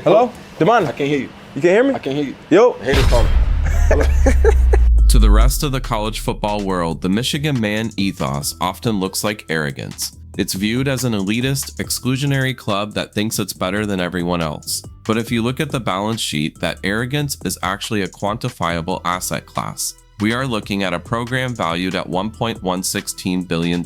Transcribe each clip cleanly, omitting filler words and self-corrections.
Hello? Demond? I can't hear you. You can hear me? I can't hear you. Yo. I hate this call. To the rest of the college football world, the Michigan man ethos often looks like arrogance. It's viewed as an elitist, exclusionary club that thinks it's better than everyone else. But if you look at the balance sheet, that arrogance is actually a quantifiable asset class. We are looking at a program valued at $1.116 billion.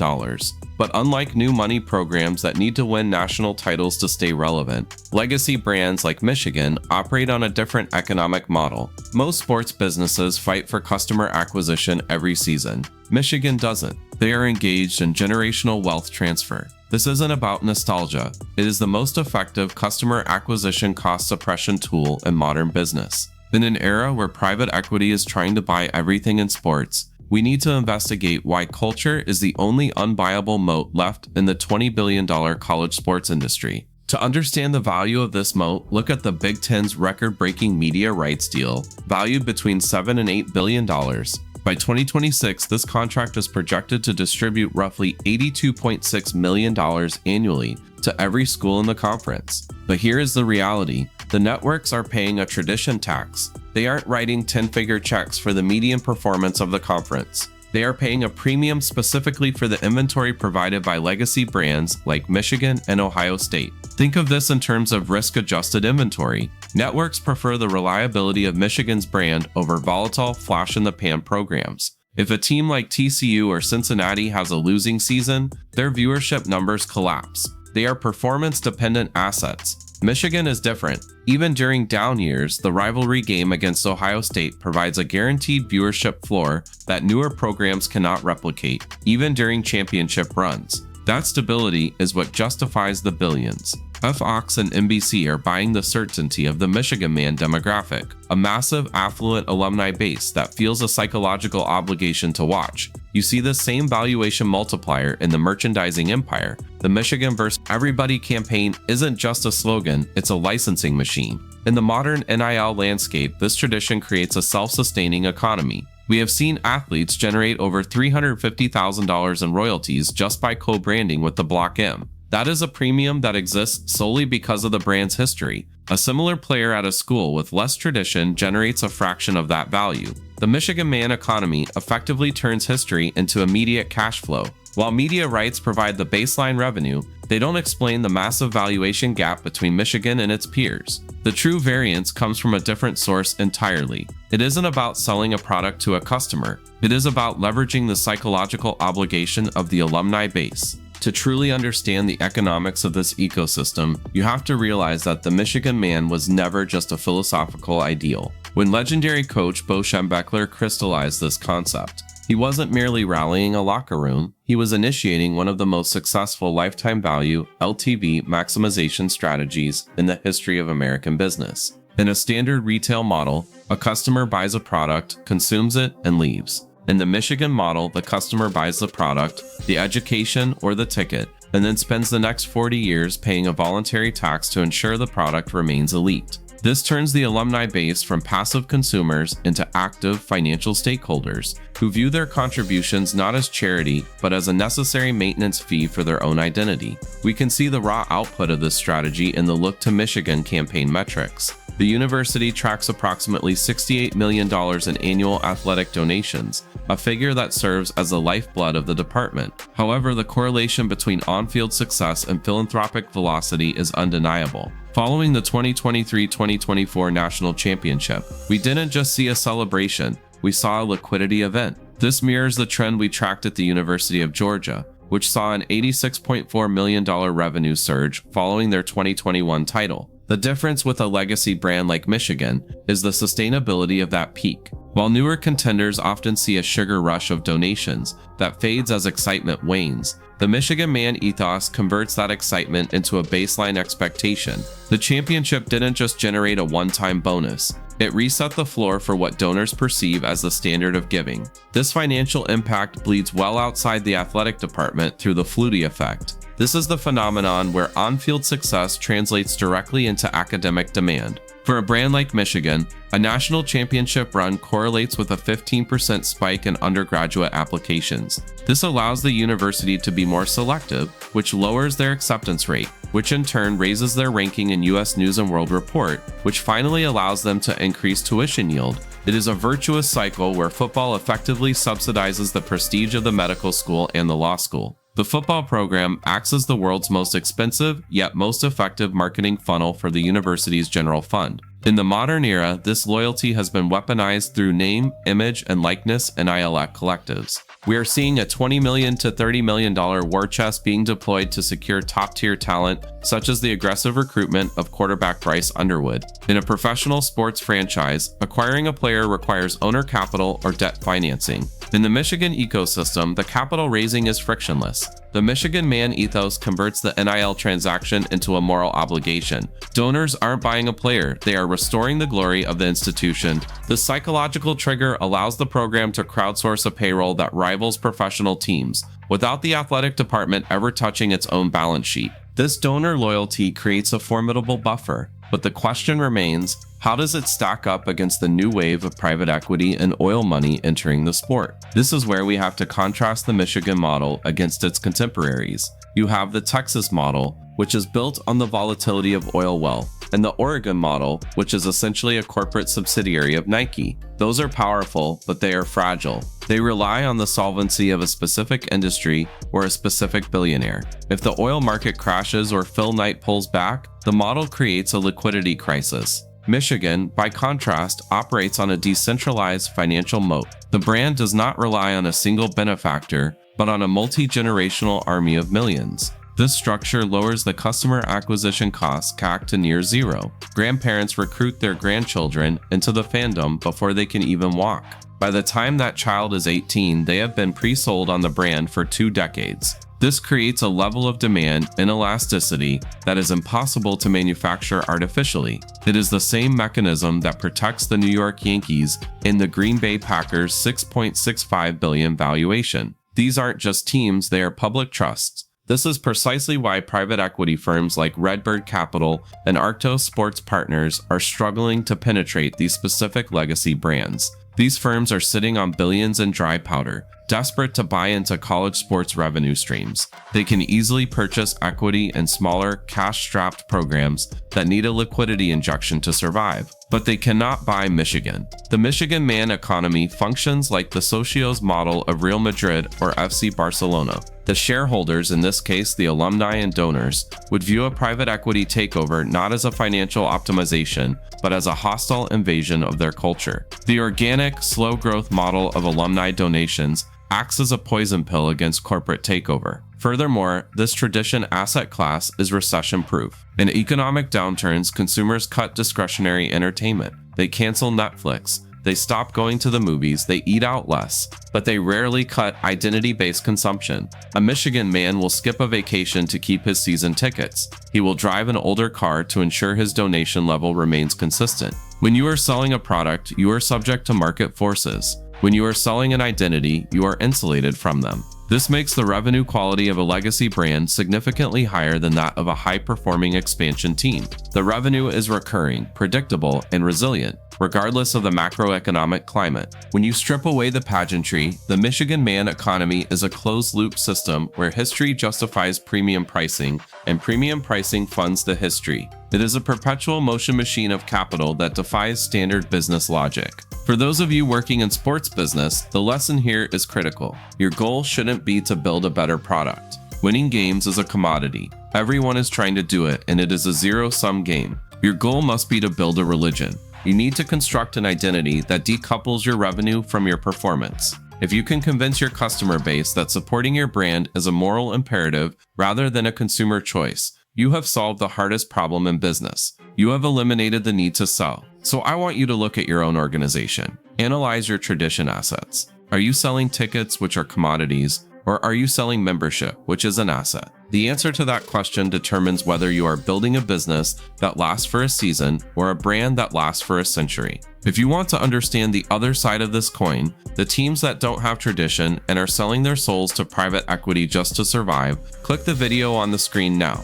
But unlike new money programs that need to win national titles to stay relevant, legacy brands like Michigan operate on a different economic model. Most sports businesses fight for customer acquisition every season. Michigan doesn't. They are engaged in generational wealth transfer. This isn't about nostalgia. It is the most effective customer acquisition cost suppression tool in modern business. In an era where private equity is trying to buy everything in sports, we need to investigate why culture is the only unbuyable moat left in the $20 billion college sports industry. To understand the value of this moat, look at the Big Ten's record-breaking media rights deal, valued between $7 and $8 billion. By 2026, this contract is projected to distribute roughly $82.6 million annually to every school in the conference. But here is the reality. The networks are paying a tradition tax. They aren't writing 10-figure checks for the median performance of the conference. They are paying a premium specifically for the inventory provided by legacy brands like Michigan and Ohio State. Think of this in terms of risk-adjusted inventory. Networks prefer the reliability of Michigan's brand over volatile, flash-in-the-pan programs. If a team like TCU or Cincinnati has a losing season, their viewership numbers collapse. They are performance-dependent assets. Michigan is different. Even during down years, the rivalry game against Ohio State provides a guaranteed viewership floor that newer programs cannot replicate, even during championship runs. That stability is what justifies the billions. FOX and NBC are buying the certainty of the Michigan man demographic, a massive, affluent alumni base that feels a psychological obligation to watch. You see the same valuation multiplier in the merchandising empire. The Michigan vs. Everybody campaign isn't just a slogan, it's a licensing machine. In the modern NIL landscape, this tradition creates a self-sustaining economy. We have seen athletes generate over $350,000 in royalties just by co-branding with the Block M. That is a premium that exists solely because of the brand's history. A similar player at a school with less tradition generates a fraction of that value. The Michigan man economy effectively turns history into immediate cash flow. While media rights provide the baseline revenue, they don't explain the massive valuation gap between Michigan and its peers. The true variance comes from a different source entirely. It isn't about selling a product to a customer. It is about leveraging the psychological obligation of the alumni base. To truly understand the economics of this ecosystem, you have to realize that the Michigan man was never just a philosophical ideal. When legendary coach Bo Schembechler crystallized this concept, he wasn't merely rallying a locker room, he was initiating one of the most successful lifetime value (LTV) maximization strategies in the history of American business. In a standard retail model, a customer buys a product, consumes it, and leaves. In the Michigan model, the customer buys the product, the education, or the ticket, and then spends the next 40 years paying a voluntary tax to ensure the product remains elite. This turns the alumni base from passive consumers into active financial stakeholders who view their contributions not as charity, but as a necessary maintenance fee for their own identity. We can see the raw output of this strategy in the Look to Michigan campaign metrics. The university tracks approximately $68 million in annual athletic donations, a figure that serves as the lifeblood of the department. However, the correlation between on-field success and philanthropic velocity is undeniable. Following the 2023-2024 national championship, we didn't just see a celebration, we saw a liquidity event. This mirrors the trend we tracked at the University of Georgia, which saw an $86.4 million revenue surge following their 2021 title. The difference with a legacy brand like Michigan is the sustainability of that peak. While newer contenders often see a sugar rush of donations that fades as excitement wanes, the Michigan man ethos converts that excitement into a baseline expectation. The championship didn't just generate a one-time bonus, it reset the floor for what donors perceive as the standard of giving. This financial impact bleeds well outside the athletic department through the Flutie effect. This is the phenomenon where on-field success translates directly into academic demand. For a brand like Michigan, a national championship run correlates with a 15% spike in undergraduate applications. This allows the university to be more selective, which lowers their acceptance rate, which in turn raises their ranking in US News & World Report, which finally allows them to increase tuition yield. It is a virtuous cycle where football effectively subsidizes the prestige of the medical school and the law school. The football program acts as the world's most expensive, yet most effective marketing funnel for the university's general fund. In the modern era, this loyalty has been weaponized through name, image, and likeness NIL collectives. We are seeing a $20 million to $30 million war chest being deployed to secure top-tier talent, such as the aggressive recruitment of quarterback Bryce Underwood. In a professional sports franchise, acquiring a player requires owner capital or debt financing. In the Michigan ecosystem, the capital raising is frictionless. The Michigan Man ethos converts the NIL transaction into a moral obligation. Donors aren't buying a player, they are restoring the glory of the institution. The psychological trigger allows the program to crowdsource a payroll that rivals professional teams, without the athletic department ever touching its own balance sheet. This donor loyalty creates a formidable buffer, but the question remains, how does it stack up against the new wave of private equity and oil money entering the sport? This is where we have to contrast the Michigan model against its contemporaries. You have the Texas model, which is built on the volatility of oil wealth, and the Oregon model, which is essentially a corporate subsidiary of Nike. Those are powerful, but they are fragile. They rely on the solvency of a specific industry or a specific billionaire. If the oil market crashes or Phil Knight pulls back, the model creates a liquidity crisis. Michigan, by contrast, operates on a decentralized financial moat. The brand does not rely on a single benefactor, but on a multi-generational army of millions. This structure lowers the customer acquisition cost CAC to near zero. Grandparents recruit their grandchildren into the fandom before they can even walk. By the time that child is 18, they have been pre-sold on the brand for 2 decades. This creates a level of demand and elasticity that is impossible to manufacture artificially. It is the same mechanism that protects the New York Yankees and the Green Bay Packers' $6.65 billion valuation. These aren't just teams, they are public trusts. This is precisely why private equity firms like Redbird Capital and Arctos Sports Partners are struggling to penetrate these specific legacy brands. These firms are sitting on billions in dry powder, desperate to buy into college sports revenue streams. They can easily purchase equity in smaller, cash-strapped programs that need a liquidity injection to survive, but they cannot buy Michigan. The Michigan Man economy functions like the socios model of Real Madrid or FC Barcelona. The shareholders, in this case the alumni and donors, would view a private equity takeover not as a financial optimization, but as a hostile invasion of their culture. The organic, slow growth model of alumni donations acts as a poison pill against corporate takeover. Furthermore, this tradition asset class is recession-proof. In economic downturns, consumers cut discretionary entertainment. They cancel Netflix. They stop going to the movies, they eat out less, but they rarely cut identity-based consumption. A Michigan man will skip a vacation to keep his season tickets. He will drive an older car to ensure his donation level remains consistent. When you are selling a product, you are subject to market forces. When you are selling an identity, you are insulated from them. This makes the revenue quality of a legacy brand significantly higher than that of a high-performing expansion team. The revenue is recurring, predictable, and resilient, regardless of the macroeconomic climate. When you strip away the pageantry, the Michigan Man economy is a closed-loop system where history justifies premium pricing, and premium pricing funds the history. It is a perpetual motion machine of capital that defies standard business logic. For those of you working in sports business, the lesson here is critical. Your goal shouldn't be to build a better product. Winning games is a commodity. Everyone is trying to do it, and it is a zero-sum game. Your goal must be to build a religion. You need to construct an identity that decouples your revenue from your performance. If you can convince your customer base that supporting your brand is a moral imperative rather than a consumer choice, you have solved the hardest problem in business. You have eliminated the need to sell. So I want you to look at your own organization. Analyze your tradition assets. Are you selling tickets, which are commodities, or are you selling membership, which is an asset? The answer to that question determines whether you are building a business that lasts for a season or a brand that lasts for a century. If you want to understand the other side of this coin, the teams that don't have tradition and are selling their souls to private equity just to survive, click the video on the screen now.